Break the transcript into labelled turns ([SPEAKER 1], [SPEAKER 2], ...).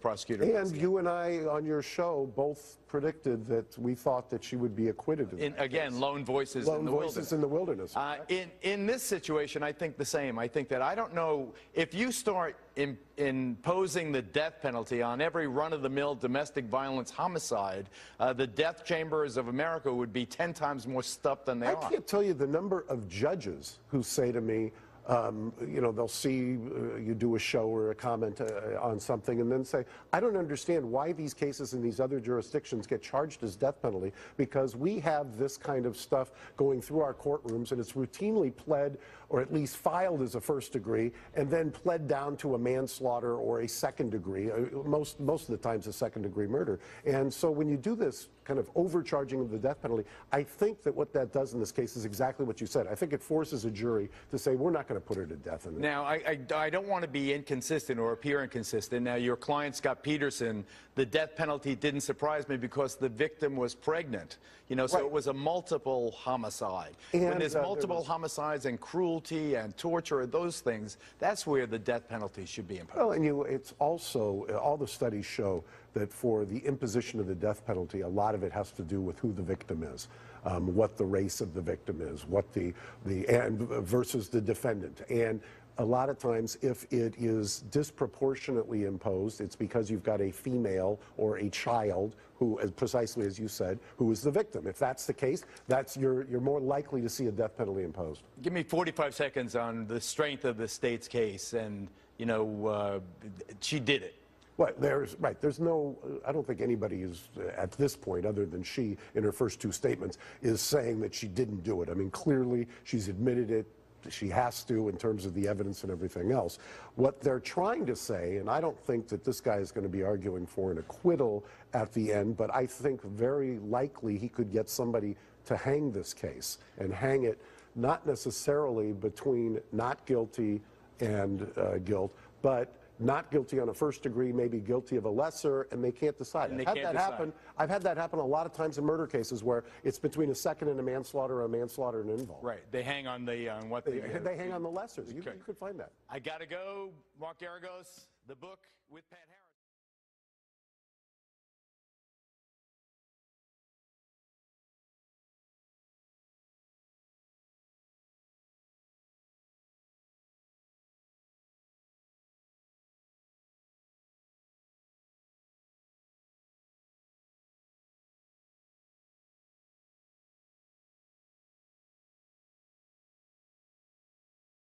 [SPEAKER 1] prosecutor.
[SPEAKER 2] And you and I, on your show, both predicted that we thought that she would be acquitted in that
[SPEAKER 1] again,
[SPEAKER 2] case.
[SPEAKER 1] lone voices
[SPEAKER 2] in the wilderness.
[SPEAKER 1] In this situation, I think the same. I think that I don't know if you start imposing the death penalty on every run-of-the-mill domestic violence homicide, the death chambers of America would be 10 times more stuffed than they are.
[SPEAKER 2] I can't tell you the number of judges who say to me, you know, they'll see you do a show or a comment on something and then say, I don't understand why these cases in these other jurisdictions get charged as death penalty, because we have this kind of stuff going through our courtrooms and it's routinely pled or at least filed as a first degree and then pled down to a manslaughter or a second degree, most of the times a second degree murder. And so when you do this kind of overcharging of the death penalty, I think that what that does in this case is exactly what you said. I think it forces a jury to say, we're not going to put her to death.
[SPEAKER 1] Now, I don't want to be inconsistent or appear inconsistent. Now, your client, Scott Peterson, the death penalty didn't surprise me because the victim was pregnant. You know, so it was a multiple homicide. And when there's multiple homicides and cruelty and torture, those things, that's where the death penalty should be imposed.
[SPEAKER 2] Well, and it's also, all the studies show that for the imposition of the death penalty, a lot of it has to do with who the victim is, what the race of the victim is, what and versus the defendant. And a lot of times, if it is disproportionately imposed, it's because you've got a female or a child who, precisely as you said, who is the victim. If that's the case, you're more likely to see a death penalty imposed.
[SPEAKER 1] Give me 45 seconds on the strength of the state's case, and you know, she did it.
[SPEAKER 2] Well, there's no, I don't think anybody is, at this point, other than she, in her first two statements, is saying that she didn't do it. I mean, clearly, she's admitted it. She has to, in terms of the evidence and everything else. What they're trying to say, and I don't think that this guy is going to be arguing for an acquittal at the end, but I think very likely he could get somebody to hang this case, and hang it not necessarily between not guilty and guilt, but not guilty on a first degree, maybe guilty of a lesser, and they can't decide. I've had that happen a lot of times in murder cases where it's between a second and a manslaughter or a manslaughter and involved.
[SPEAKER 1] Right. They hang on the
[SPEAKER 2] they hang on the lessers. You could find that.
[SPEAKER 1] I gotta go. Mark Geragos, the book with Pat Harris.